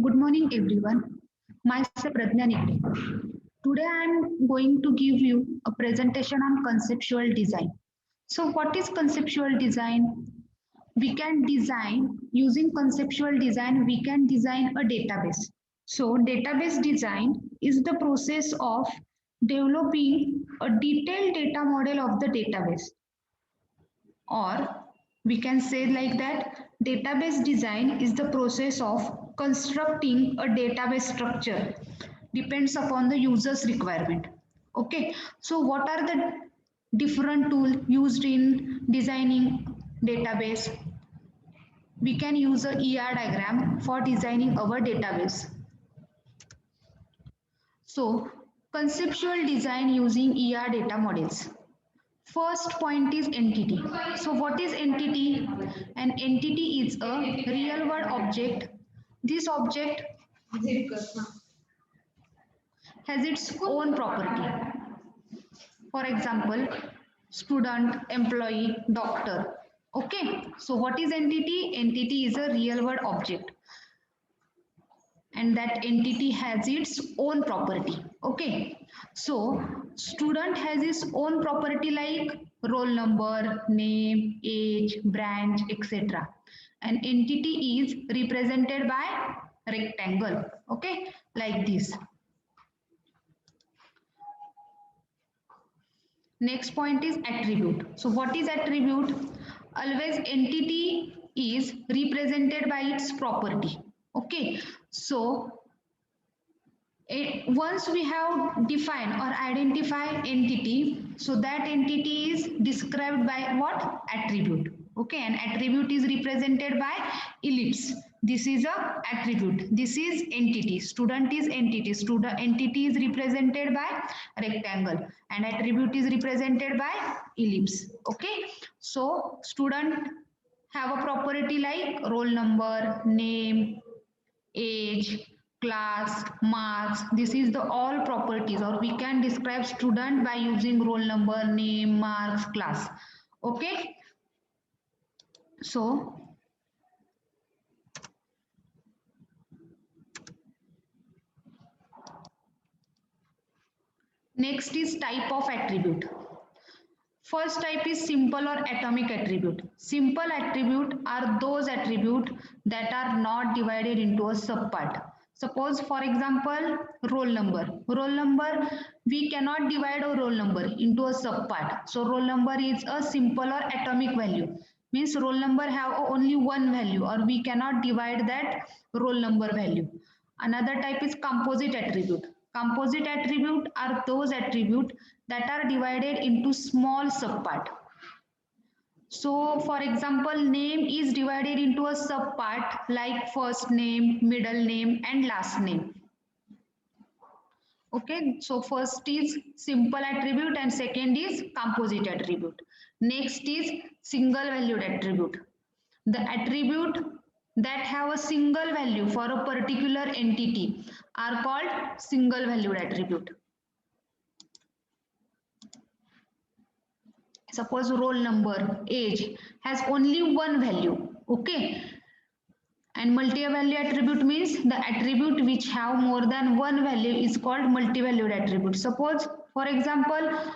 Good morning, everyone. Myself Pradnya Nigde. Today I am going to give you a presentation on conceptual design. So, what is conceptual design? We can design using conceptual design, we can design a database. So, database design is the process of developing a detailed data model of the database, or we can say like that database design is the process of constructing a database structure depends upon the user's requirement. Okay, so what are the different tools used in designing database? We can use a ER diagram for designing our database. So conceptual design using ER data models. First point is entity. So what is entity? An entity is a real world object. This object has its own property. For example, student, employee, doctor. Okay, so what is entity? Entity is a real world object and that entity has its own property. Okay, so student has its own property like roll number, name, age, branch, etc. An entity is represented by rectangle. Okay, like this. Next point is attribute. So what is attribute? Always entity is represented by its property. Okay, so once we have defined or identify entity, so that entity is described by what? Attribute. Okay, and attribute is represented by ellipse. This is a attribute. This is entity. Student is entity. Student entity is represented by rectangle and attribute is represented by ellipse. Okay, so student have a property like roll number, name, age, class, marks. This is the all properties, or we can describe student by using roll number, name, marks, class. Okay, so next is type of attribute. First type is simple or atomic attribute. Simple attribute are those attribute that are not divided into a subpart. Suppose for example roll number. Roll number, we cannot divide a roll number into a subpart. So roll number is a simple or atomic value. Means roll number have only one value or we cannot divide that roll number value. Another type is composite attribute. Composite attribute are those attribute that are divided into small subpart. So for example, name is divided into a subpart like first name, middle name and last name. Okay, so first is simple attribute and second is composite attribute. Next is single valued attribute. The attribute that have a single value for a particular entity are called single valued attribute. Suppose roll number, age has only one value. Okay, and multi-value attribute means the attribute which have more than one value is called multi-valued attribute. Suppose for example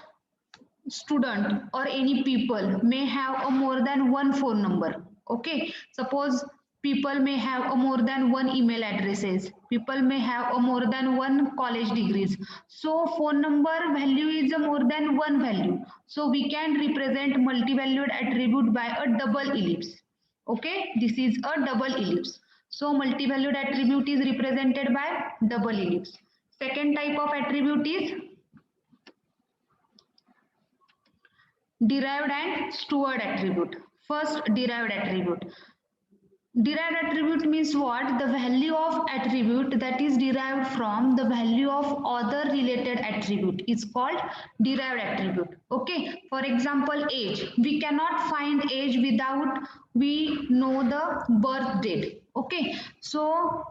student or any people may have a more than one phone number. Okay, suppose people may have a more than one email addresses, people may have a more than one college degrees. So phone number value is a more than one value, so we can represent multi-valued attribute by a double ellipse. Okay, this is a double ellipse. So multi-valued attribute is represented by double ellipse. Second type of attribute is derived and stored attribute. First, derived attribute. Derived attribute means what? The value of attribute that is derived from the value of other related attribute is called derived attribute. Okay, for example age. We cannot find age without we know the birth date. Okay, so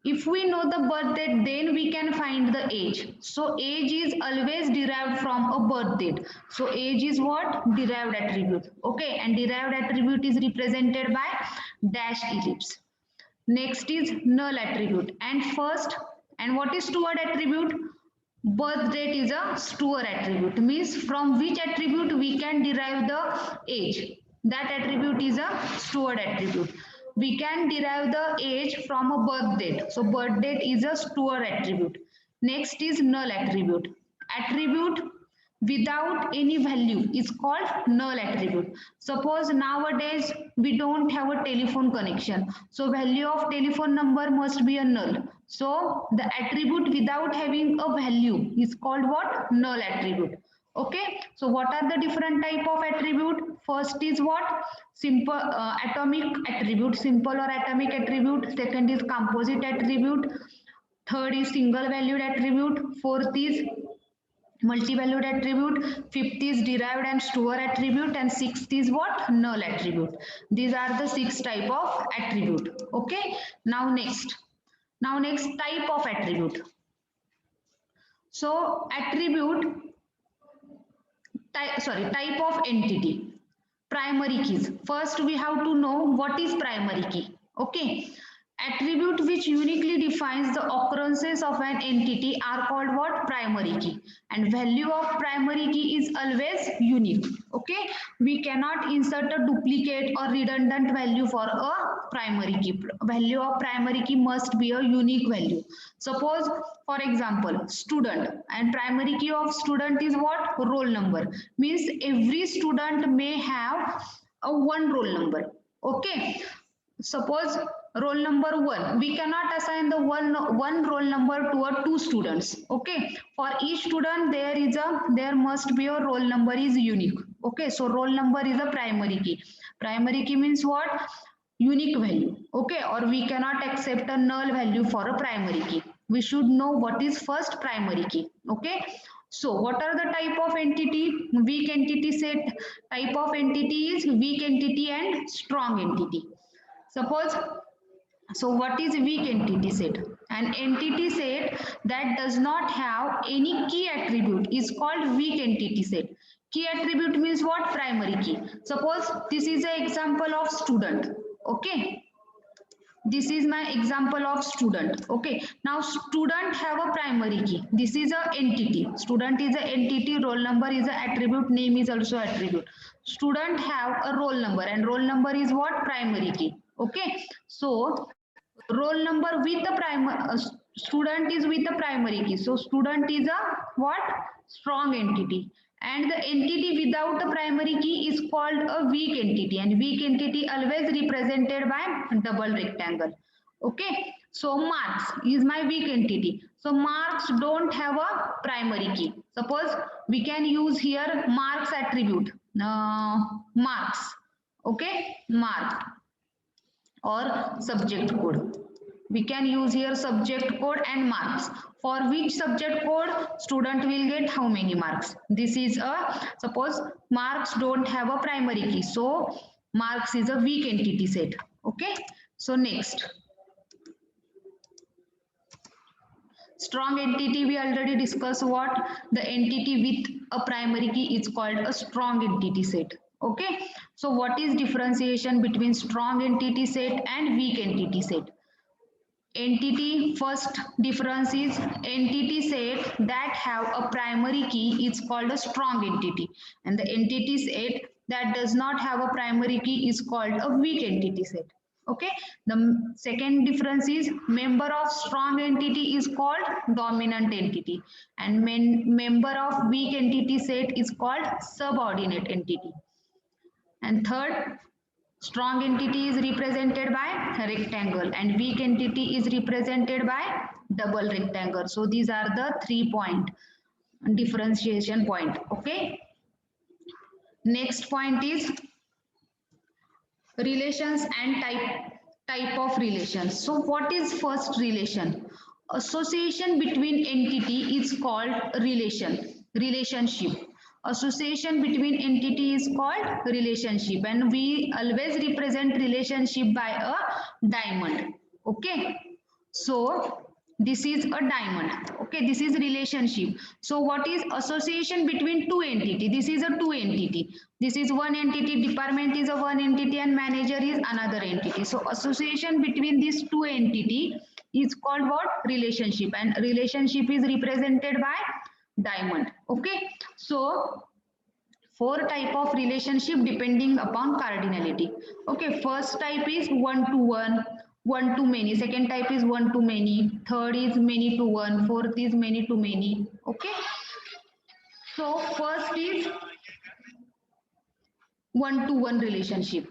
if we know the birth date, then we can find the age. So age is always derived from a birth date. So age is what? Derived attribute. Okay, and derived attribute is represented by dash ellipse. Next is null attribute. And what is steward attribute? Birth date is a steward attribute, means from which attribute we can derive the age. That attribute is a steward attribute. We can derive the age from a birth date. So birth date is a steward attribute. Next is null attribute. Attribute without any value is called null attribute. Suppose nowadays we don't have a telephone connection, so value of telephone number must be a null. So the attribute without having a value is called what? Null attribute. Okay, so what are the different type of attribute? First is what? Simple atomic attribute, simple or atomic attribute. Second is composite attribute. Third is single valued attribute. Fourth is multi-valued attribute. Fifth is derived and steward attribute, and sixth is what? Null attribute. These are the 6 type of attribute. Okay, now next type of attribute. So attribute type of entity. Primary keys. First we have to know what is primary key. Okay, attribute which uniquely defines the occurrences of an entity are called what? Primary key. And value of primary key is always unique. Okay, we cannot insert a duplicate or redundant value for a primary key. Value of primary key must be a unique value. Suppose for example student, and primary key of student is what? Roll number. Means every student may have a one roll number. Okay, suppose roll number 1, we cannot assign the one roll number to a 2 students. Okay, for each student there must be a roll number is unique. Okay, so roll number is a primary key. Primary key means what? Unique value. Okay, or we cannot accept a null value for a primary key. We should know what is first primary key. Okay, so what are the type of entity? Weak entity set. Type of entity is weak entity and strong entity. Suppose, so what is weak entity set? An entity set that does not have any key attribute is called weak entity set. Key attribute means what? Primary key. Suppose this is an example of student. Okay, this is my example of student. Okay, now student have a primary key. This is a entity. Student is a entity. Roll number is a attribute. Name is also attribute. Student have a roll number, and roll number is what? Primary key. Okay, so roll number with the student is with the primary key. So student is a what? Strong entity. And the entity without the primary key is called a weak entity, and weak entity always represented by double rectangle. Okay, so marks is my weak entity. So marks don't have a primary key. Suppose we can use here marks attribute. Marks. Okay, mark or subject code. We can use here subject code and marks. For which subject code student will get how many marks? This is a, suppose marks don't have a primary key, so marks is a weak entity set. Okay, so next, strong entity, we already discussed what? The entity with a primary key is called a strong entity set. Okay, so what is differentiation between strong entity set and weak entity set? Entity, first difference is entity set that have a primary key is called a strong entity, and the entity set that does not have a primary key is called a weak entity set. Okay, the second difference is member of strong entity is called dominant entity, and member of weak entity set is called subordinate entity. And third, strong entity is represented by rectangle and weak entity is represented by double rectangle. So these are the 3 point differentiation point. Okay, next point is relations and type of relations. So what is first relation? Association between entity is called relationship. Association between entity is called relationship, and we always represent relationship by a diamond. Okay, so This is a diamond. Okay, this is relationship. So what is association between two entity? This is a two entity. This is one entity, department is a one entity and manager is another entity. So association between these two entity is called what? Relationship, and relationship is represented by diamond. Okay, so four type of relationship depending upon cardinality. Okay, first type is one to one, one to many. Second type is one to many. Third is many to one. Fourth is many to many. Okay, so first is one to one relationship.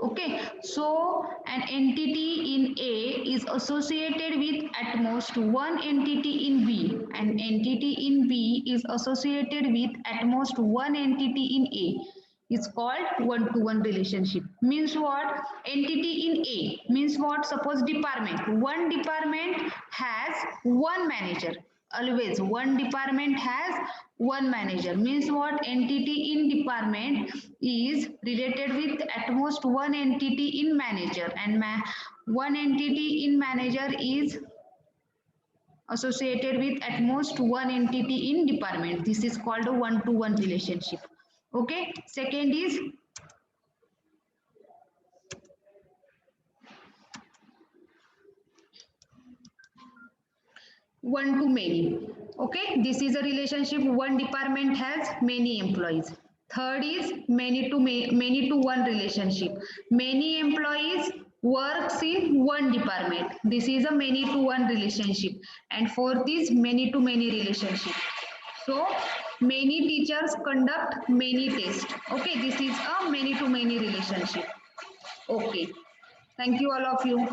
Okay, so an entity in A is associated with at most one entity in B. An entity in B is associated with at most one entity in A. It's called one-to-one relationship. Means what? Entity in A means what? Suppose department. One department has one manager. Always one department has one manager. Means what? Entity in department is related with at most one entity in manager, and one entity in manager is associated with at most one entity in department. This is called a one-to-one relationship. Okay, second is one to many. Okay, this is a relationship one department has many employees. Third is many to one relationship. Many employees works in one department. This is a many to one relationship. And fourth is many to many relationship. So many teachers conduct many tests. Okay, this is a many to many relationship. Okay, thank you all of you.